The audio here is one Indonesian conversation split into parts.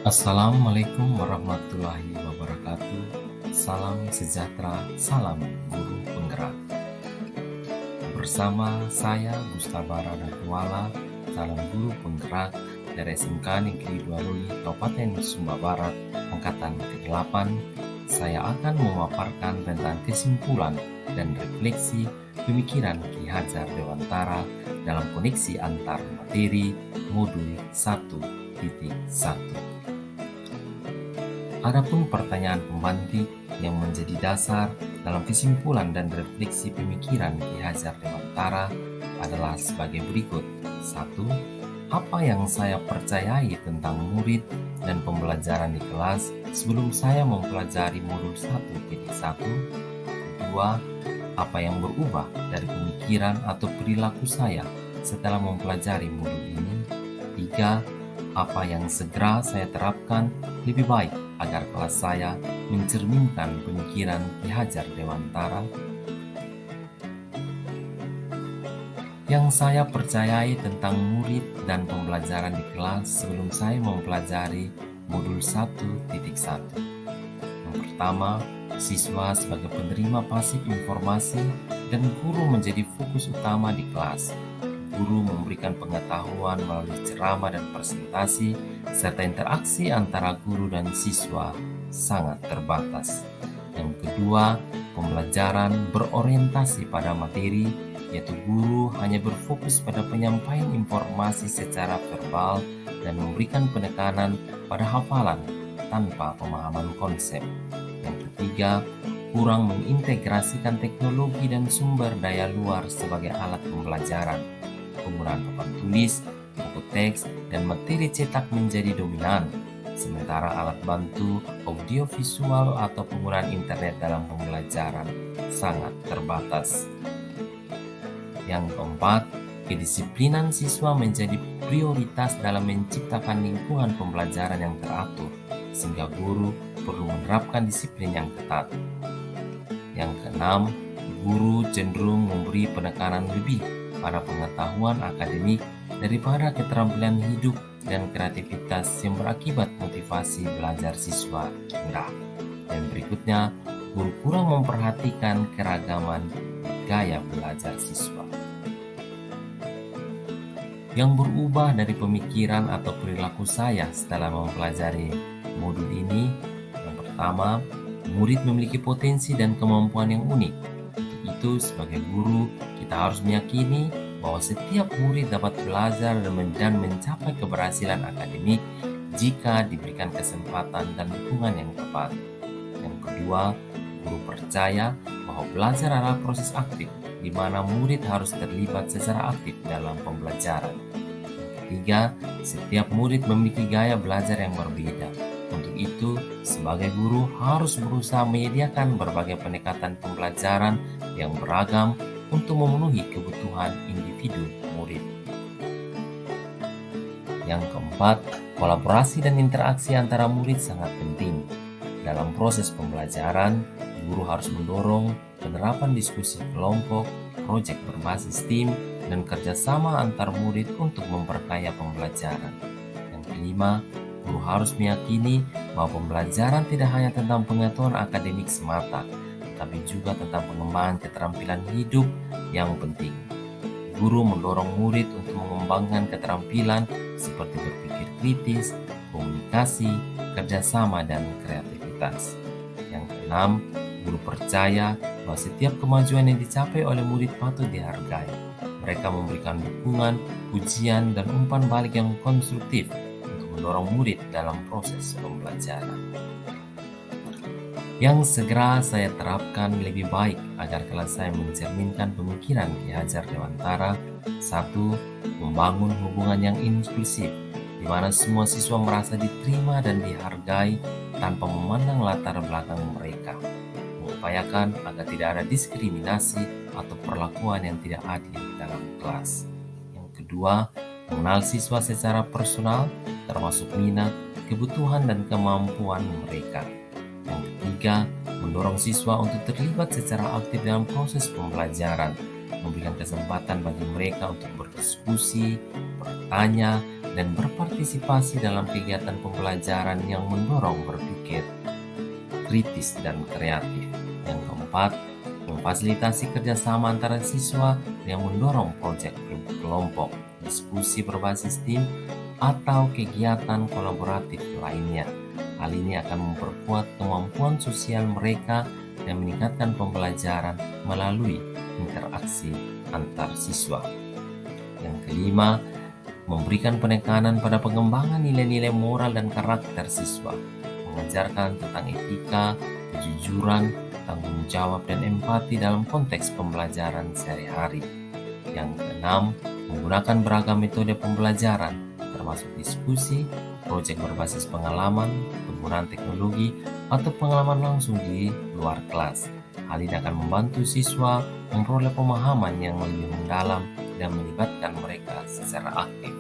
Assalamualaikum warahmatullahi wabarakatuh. Salam sejahtera, salam guru penggerak. Bersama saya Gustabara Dakwala, calon guru penggerak dari SMK Negeri 2 Luli, Kabupaten Sumba Barat, Angkatan ke-8. Saya akan memaparkan tentang kesimpulan dan refleksi pemikiran Ki Hajar Dewantara dalam koneksi antar materi modul 1.1. Adapun pertanyaan pembantik yang menjadi dasar dalam kesimpulan dan refleksi pemikiran Ki Hajar Dewantara adalah sebagai berikut. 1. Apa yang saya percayai tentang murid dan pembelajaran di kelas sebelum saya mempelajari modul 1.1. 2. Apa yang berubah dari pemikiran atau perilaku saya setelah mempelajari modul ini. 3. Apa yang segera saya terapkan lebih baik agar kelas saya mencerminkan pemikiran Ki Hajar Dewantara. Yang saya percayai tentang murid dan pembelajaran di kelas sebelum saya mempelajari modul 1.1. Yang pertama, siswa sebagai penerima pasif informasi dan guru menjadi fokus utama di kelas. Guru memberikan pengetahuan melalui ceramah dan presentasi, serta interaksi antara guru dan siswa sangat terbatas. Yang kedua, pembelajaran berorientasi pada materi, yaitu guru hanya berfokus pada penyampaian informasi secara verbal dan memberikan penekanan pada hafalan tanpa pemahaman konsep. Yang ketiga, kurang mengintegrasikan teknologi dan sumber daya luar sebagai alat pembelajaran. Penggunaan papan tulis, buku teks, dan materi cetak menjadi dominan, sementara alat bantu audiovisual atau penggunaan internet dalam pembelajaran sangat terbatas. Yang keempat, kedisiplinan siswa menjadi prioritas dalam menciptakan lingkungan pembelajaran yang teratur, sehingga guru perlu menerapkan disiplin yang ketat. Yang keenam, guru cenderung memberi penekanan lebih pada pengetahuan akademik daripada keterampilan hidup dan kreativitas yang berakibat motivasi belajar siswa rendah. Dan berikutnya, guru kurang memperhatikan keragaman gaya belajar siswa. Yang berubah dari pemikiran atau perilaku saya setelah mempelajari modul ini, yang pertama, murid memiliki potensi dan kemampuan yang unik. Untuk itu, sebagai guru, kita harus meyakini bahwa setiap murid dapat belajar dan mencapai keberhasilan akademik jika diberikan kesempatan dan dukungan yang tepat. Yang kedua, guru percaya bahwa belajar adalah proses aktif, di mana murid harus terlibat secara aktif dalam pembelajaran. Yang ketiga, setiap murid memiliki gaya belajar yang berbeda. Untuk itu, sebagai guru harus berusaha menyediakan berbagai pendekatan pembelajaran yang beragam untuk memenuhi kebutuhan individu murid. Yang keempat, kolaborasi dan interaksi antara murid sangat penting. Dalam proses pembelajaran, guru harus mendorong penerapan diskusi kelompok, proyek berbasis tim, dan kerjasama antar murid untuk memperkaya pembelajaran. Yang kelima, guru harus meyakini bahwa pembelajaran tidak hanya tentang pengetahuan akademik semata, tetapi juga tentang pengembangan keterampilan hidup yang penting. Guru mendorong murid untuk mengembangkan keterampilan seperti berpikir kritis, komunikasi, kerjasama, dan kreativitas. Yang keenam, guru percaya bahwa setiap kemajuan yang dicapai oleh murid patut dihargai. Mereka memberikan dukungan, pujian, dan umpan balik yang konstruktif untuk mendorong murid dalam proses pembelajaran. Yang segera saya terapkan lebih baik agar kelas saya mencerminkan pemikiran Ki Hajar Dewantara. 1. Membangun hubungan yang inklusif, di mana semua siswa merasa diterima dan dihargai tanpa memandang latar belakang mereka. Mengupayakan agar tidak ada diskriminasi atau perlakuan yang tidak adil dalam kelas. Yang kedua, mengenal siswa secara personal, termasuk minat, kebutuhan, dan kemampuan mereka. Yang ketiga, mendorong siswa untuk terlibat secara aktif dalam proses pembelajaran, memberikan kesempatan bagi mereka untuk berdiskusi, bertanya, dan berpartisipasi dalam kegiatan pembelajaran yang mendorong berpikir kritis dan kreatif. Yang keempat, memfasilitasi kerjasama antara siswa yang mendorong proyek kelompok, diskusi berbasis tim, atau kegiatan kolaboratif lainnya. Hal ini akan memperkuat kemampuan sosial mereka dan meningkatkan pembelajaran melalui interaksi antar siswa. Yang kelima, memberikan penekanan pada pengembangan nilai-nilai moral dan karakter siswa, mengajarkan tentang etika, kejujuran, tanggung jawab, dan empati dalam konteks pembelajaran sehari-hari. Yang keenam, menggunakan beragam metode pembelajaran, termasuk diskusi, proyek berbasis pengalaman, penggunaan teknologi, atau pengalaman langsung di luar kelas. Hal ini akan membantu siswa memperoleh pemahaman yang lebih mendalam dan melibatkan mereka secara aktif.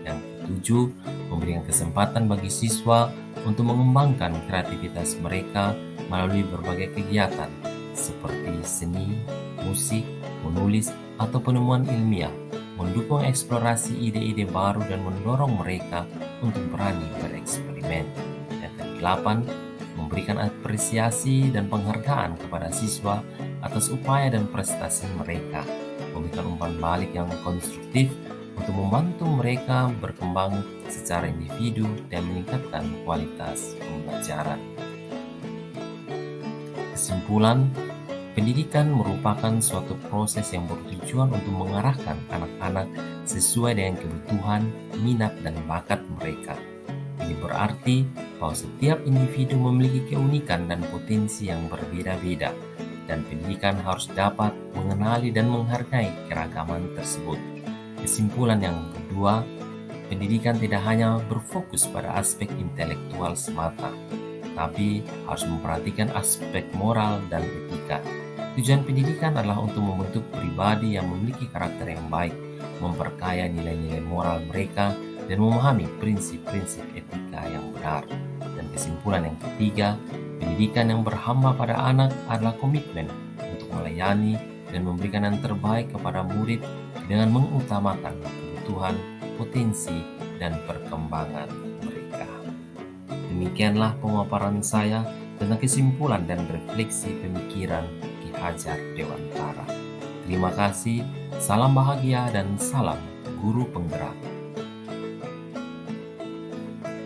Yang ketujuh, memberikan kesempatan bagi siswa untuk mengembangkan kreativitas mereka melalui berbagai kegiatan seperti seni, musik, menulis, atau penemuan ilmiah, mendukung eksplorasi ide-ide baru dan mendorong mereka untuk berani bereksperimen. Yang kedelapan, memberikan apresiasi dan penghargaan kepada siswa atas upaya dan prestasi mereka, memberikan umpan balik yang konstruktif untuk membantu mereka berkembang secara individu dan meningkatkan kualitas pembelajaran. Kesimpulan, pendidikan merupakan suatu proses yang bertujuan untuk mengarahkan anak-anak sesuai dengan kebutuhan, minat, dan bakat mereka. Ini berarti bahwa setiap individu memiliki keunikan dan potensi yang berbeda-beda, dan pendidikan harus dapat mengenali dan menghargai keragaman tersebut. Kesimpulan yang kedua, pendidikan tidak hanya berfokus pada aspek intelektual semata, tapi harus memperhatikan aspek moral dan etika. Tujuan pendidikan adalah untuk membentuk pribadi yang memiliki karakter yang baik, memperkaya nilai-nilai moral mereka, dan memahami prinsip-prinsip etika yang benar. Dan kesimpulan yang ketiga, pendidikan yang berhamba pada anak adalah komitmen untuk melayani dan memberikan yang terbaik kepada murid dengan mengutamakan kebutuhan, potensi, dan perkembangan mereka. Demikianlah pemaparan saya tentang kesimpulan dan refleksi pemikiran Ki Hajar Dewantara. Terima kasih, salam bahagia, dan salam guru penggerak.